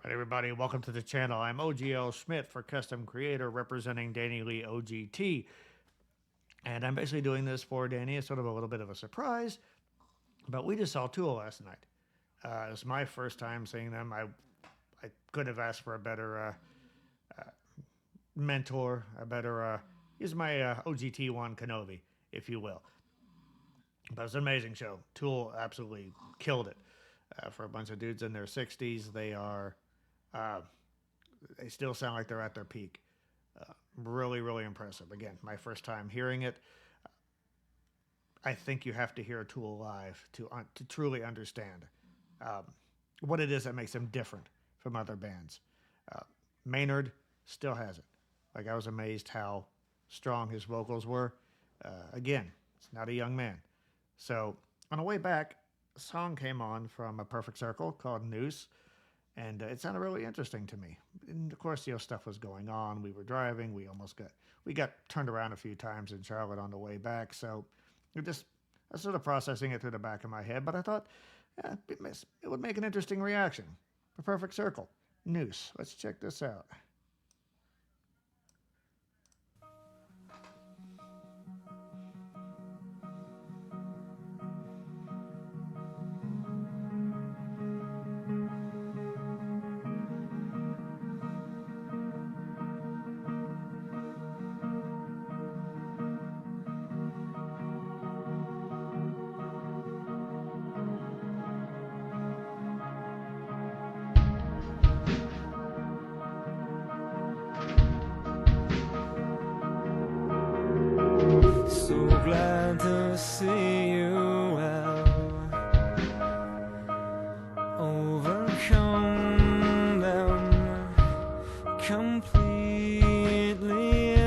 Right, everybody, welcome to the channel. I'm OGL Schmidt for Custom Creator, representing Danny Lee OGT. And I'm basically doing this for Danny. It's sort of a little bit of a surprise, but we just saw Tool last night. It was my first time seeing them. I could have asked for a better mentor, a better, he's my OGT1 Kenobi, if you will. But it's an amazing show. Tool absolutely killed it. For a bunch of dudes in their 60s, they are... they still sound like they're at their peak. Really, really impressive. Again, my first time hearing it. I think you have to hear Tool live to truly understand what it is that makes them different from other bands. Maynard still has it. Like, I was amazed how strong his vocals were. Again, it's not a young man. So on the way back, a song came on from A Perfect Circle called Noose. And it sounded really interesting to me. And of course, stuff was going on. We were driving. We got turned around a few times in Charlotte on the way back. So I was sort of processing it through the back of my head. But I thought it would make an interesting reaction. A Perfect Circle, Noose. Let's check this out. So glad to see you well, overcome them, completely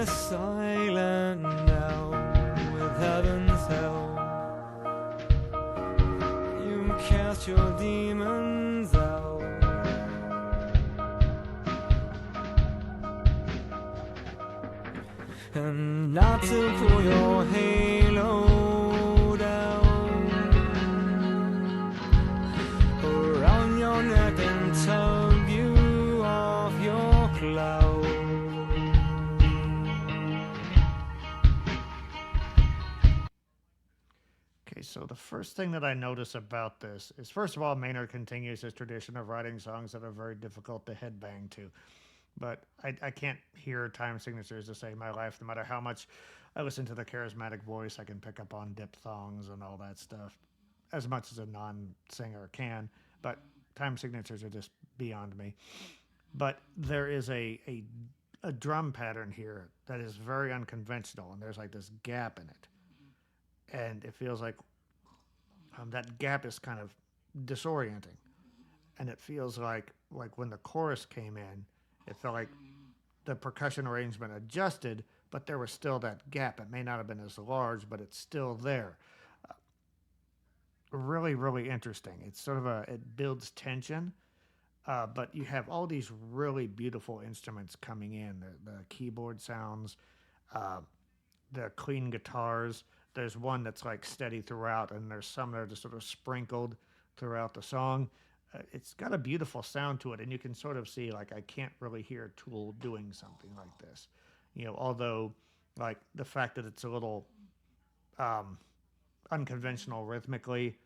silent now, with heaven's help. You cast your demons out, and not to pull your halo down around your neck and tug you off your cloud. Okay, so the first thing that I notice about this is, first of all, Maynard continues his tradition of writing songs that are very difficult to headbang to. But I can't hear time signatures to save my life. No matter how much I listen to the charismatic voice, I can pick up on diphthongs and all that stuff as much as a non-singer can. But time signatures are just beyond me. But there is a drum pattern here that is very unconventional, and there's like this gap in it. And it feels like that gap is kind of disorienting. And it feels like when the chorus came in, it felt like the percussion arrangement adjusted, but there was still that gap. It may not have been as large, but it's still there. Really, really interesting. It's sort of it builds tension, but you have all these really beautiful instruments coming in. The keyboard sounds, the clean guitars. There's one that's like steady throughout, and there's some that are just sort of sprinkled throughout the song. It's got a beautiful sound to it, and you can sort of see, like, I can't really hear Tool doing something like this. Although, like, the fact that it's a little unconventional rhythmically,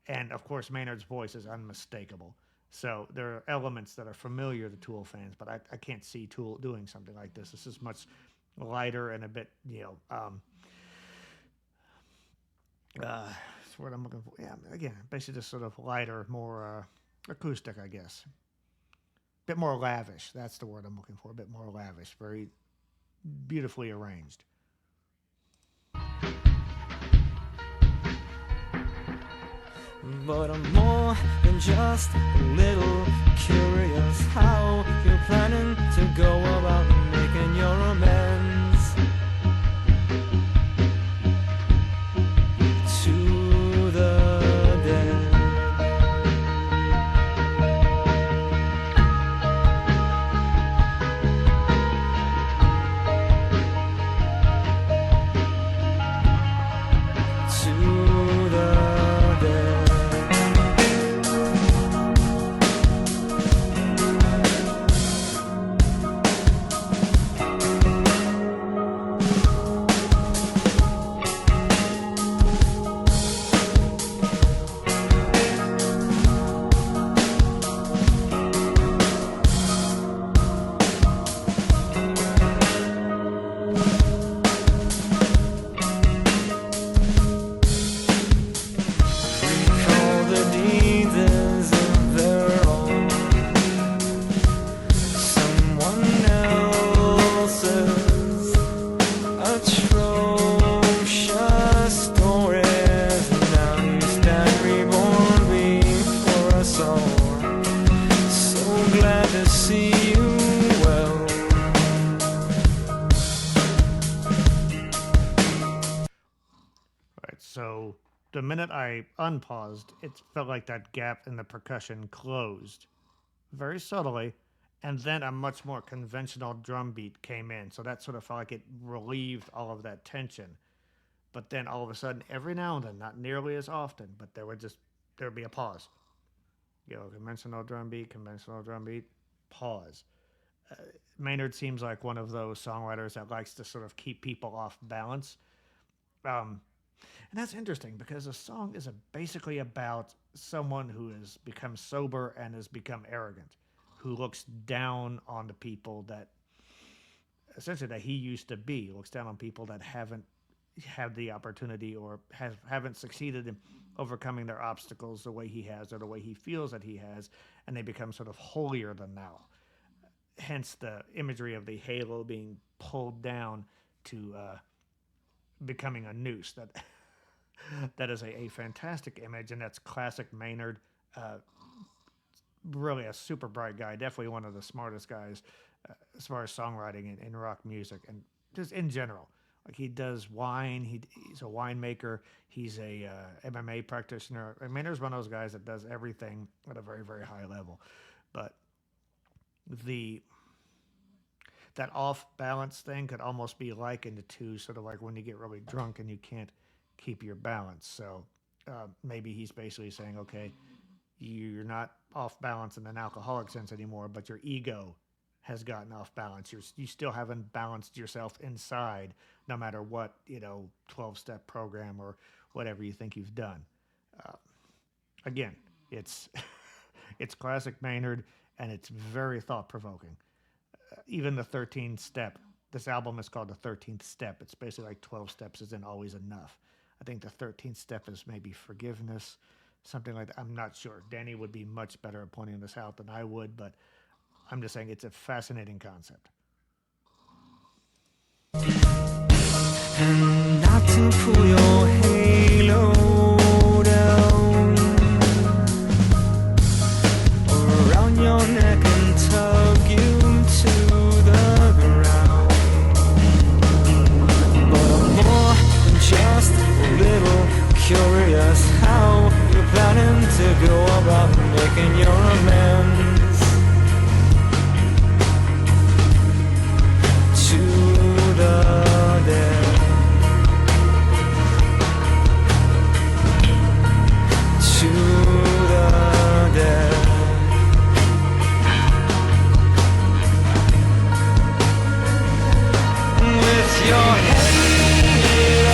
and, of course, Maynard's voice is unmistakable. So there are elements that are familiar to Tool fans, but I can't see Tool doing something like this. This is much lighter and a bit, that's what I'm looking for. Yeah, again, basically just sort of lighter, more... acoustic, I guess. A bit more lavish. That's the word I'm looking for. A bit more lavish. Very beautifully arranged. But I'm more than just a little curious how you're planning to go about making your amends to the dead. to see you well. Right, so the minute I unpaused, it felt like that gap in the percussion closed very subtly, and then a much more conventional drum beat came in. So that sort of felt like it relieved all of that tension. But then all of a sudden, every now and then, not nearly as often, but there would be a pause. Conventional drum beat, pause. Maynard seems like one of those songwriters that likes to sort of keep people off balance. And that's interesting because the song is basically about someone who has become sober and has become arrogant, who looks down on the people that essentially that he used to be, looks down on people that haven't had the opportunity or haven't succeeded in overcoming their obstacles the way he has or the way he feels that he has, and they become sort of holier than thou. Hence the imagery of the halo being pulled down to becoming a noose. That is a fantastic image, and that's classic Maynard. Really a super bright guy, definitely one of the smartest guys as far as songwriting in rock music and just in general. Like he does wine, he's a winemaker, he's a MMA practitioner. I mean, Maynard's one of those guys that does everything at a very, very high level. But that off balance thing could almost be likened to sort of like when you get really drunk and you can't keep your balance. So maybe he's basically saying, okay, you're not off balance in an alcoholic sense anymore, but your ego has gotten off balance. You still haven't balanced yourself inside, no matter what 12-step program or whatever you think you've done. Again, it's it's classic Maynard, and it's very thought-provoking. Even the 13th step. This album is called the 13th step. It's basically like 12 steps isn't always enough. I think the 13th step is maybe forgiveness, something like that. I'm not sure. Danny would be much better at pointing this out than I would, but I'm just saying it's a fascinating concept. And not to pull your halo down around your neck and tug you to the ground, but I'm more than just a little curious how you're planning to go about making your amends to the dead, to the dead. With your halo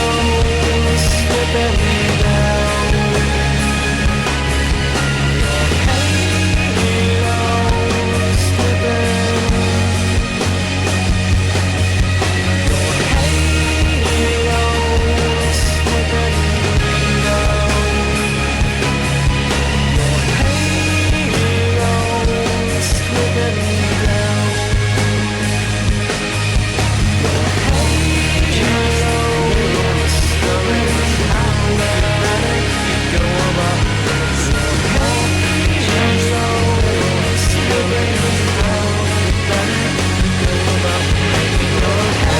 slipping down, your halo slipping, your halo slipping down, your halo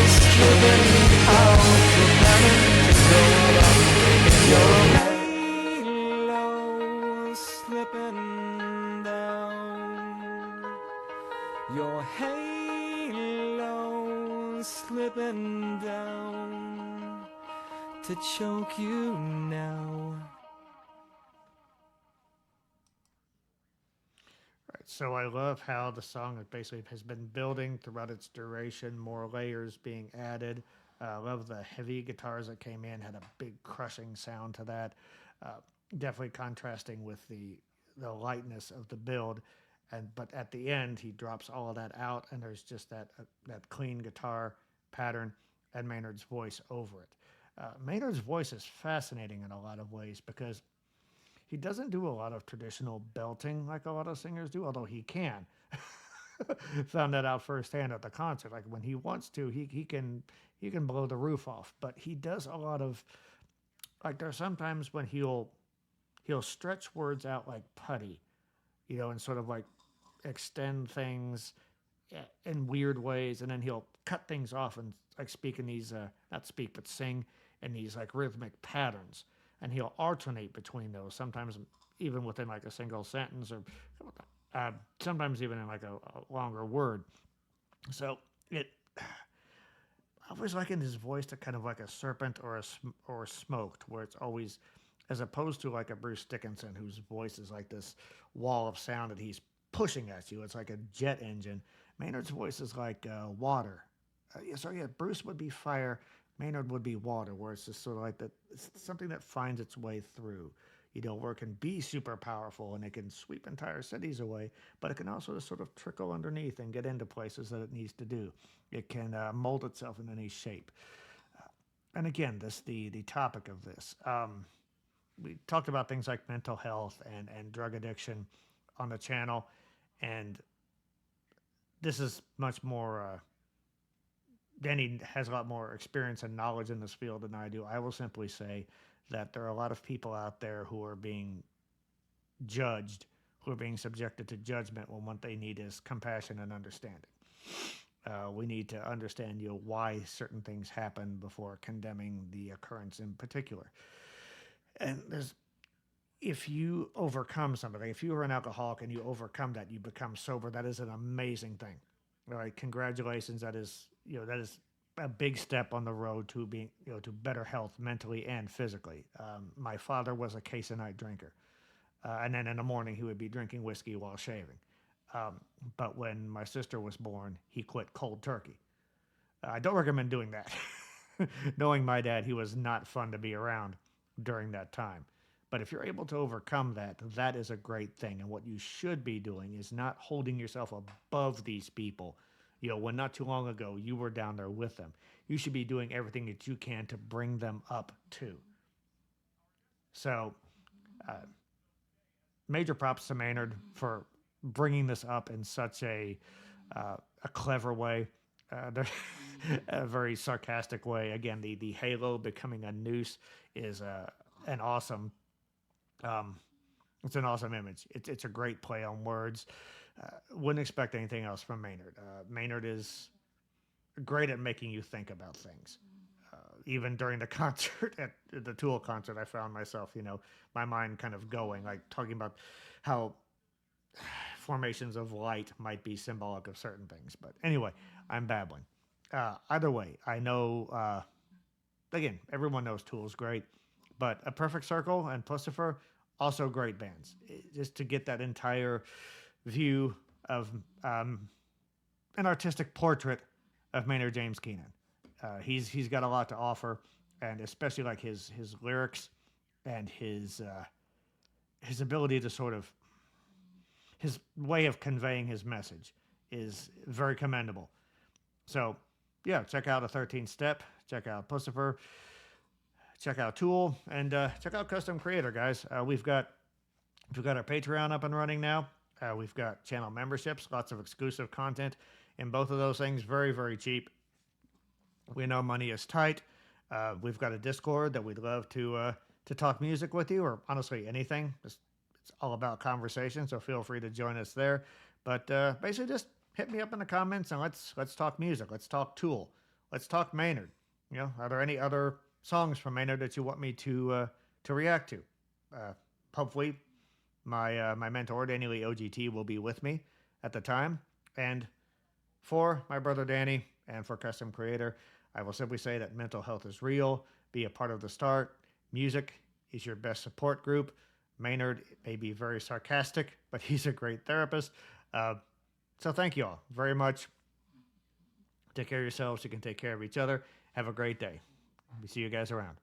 slipping down, your halo slipping slipping down, your halo slipping down to choke you now. Right, so I love how the song basically has been building throughout its duration, more layers being added. I love the heavy guitars that came in, had a big crushing sound to that. Definitely contrasting with the lightness of the build, but at the end he drops all of that out, and there's just that clean guitar pattern and Maynard's voice over it. Maynard's voice is fascinating in a lot of ways because he doesn't do a lot of traditional belting like a lot of singers do, although he can. found that out firsthand at the concert. Like when he wants to, he can blow the roof off. But he does a lot of like there's sometimes when he'll stretch words out like putty, and sort of like extend things in weird ways, and then he'll cut things off and like speak in these not speak but sing in these like rhythmic patterns, and he'll alternate between those. Sometimes even within like a single sentence, or sometimes even in like a longer word. So it. I always liken his voice to kind of like a serpent or smoked, where it's always, as opposed to like a Bruce Dickinson, whose voice is like this wall of sound that he's pushing at you. It's like a jet engine. Maynard's voice is like water. Bruce would be fire. Maynard would be water, where it's just sort of like that. It's something that finds its way through. Where it can be super powerful and it can sweep entire cities away, but it can also just sort of trickle underneath and get into places that it needs to do. It can mold itself in any shape. And again, the topic of this. We talked about things like mental health and drug addiction on the channel, and this is much more. Danny has a lot more experience and knowledge in this field than I do. I will simply say that there are a lot of people out there who are being judged, who are being subjected to judgment when what they need is compassion and understanding. We need to understand why certain things happen before condemning the occurrence in particular. And if you overcome something, if you are an alcoholic and you overcome that, you become sober, that is an amazing thing. All right, congratulations. That is a big step on the road to being, to better health mentally and physically. My father was a case a night drinker. And then in the morning he would be drinking whiskey while shaving. But when my sister was born, he quit cold turkey. I don't recommend doing that. Knowing my dad, he was not fun to be around during that time. But if you're able to overcome that, that is a great thing. And what you should be doing is not holding yourself above these people. When not too long ago you were down there with them. You should be doing everything that you can to bring them up too. So, major props to Maynard for bringing this up in such a clever way, a very sarcastic way. Again, the halo becoming a noose is an awesome. It's an awesome image. It's a great play on words. Wouldn't expect anything else from Maynard. Maynard is great at making you think about things. Even during the concert, at the Tool concert, I found myself, my mind kind of going, like talking about how formations of light might be symbolic of certain things. But anyway, I'm babbling. Either way, I know, again, everyone knows Tool's great, but A Perfect Circle and Pussifer, also great bands. Just to get that entire view of an artistic portrait of Maynard James Keenan. He's got a lot to offer, and especially like his lyrics and his ability to sort of, his way of conveying his message is very commendable. So yeah, check out A 13 Step, check out Pussifer, check out Tool, and check out Custom Creator, guys. We've got our Patreon up and running now. We've got channel memberships, lots of exclusive content in both of those things, very, very cheap. We know money is tight. We've got a Discord that we'd love to talk music with you, or honestly anything. It's all about conversation, so feel free to join us there. But basically, just hit me up in the comments and let's talk music. Let's talk Tool. Let's talk Maynard. Are there any other songs from Maynard that you want me to react to? Hopefully, my mentor, Danny Lee OGT, will be with me at the time. And for my brother Danny and for Custom Creator, I will simply say that mental health is real. Be a part of the start. Music is your best support group. Maynard may be very sarcastic, but he's a great therapist. So thank you all very much. Take care of yourselves. You can take care of each other. Have a great day. We see you guys around.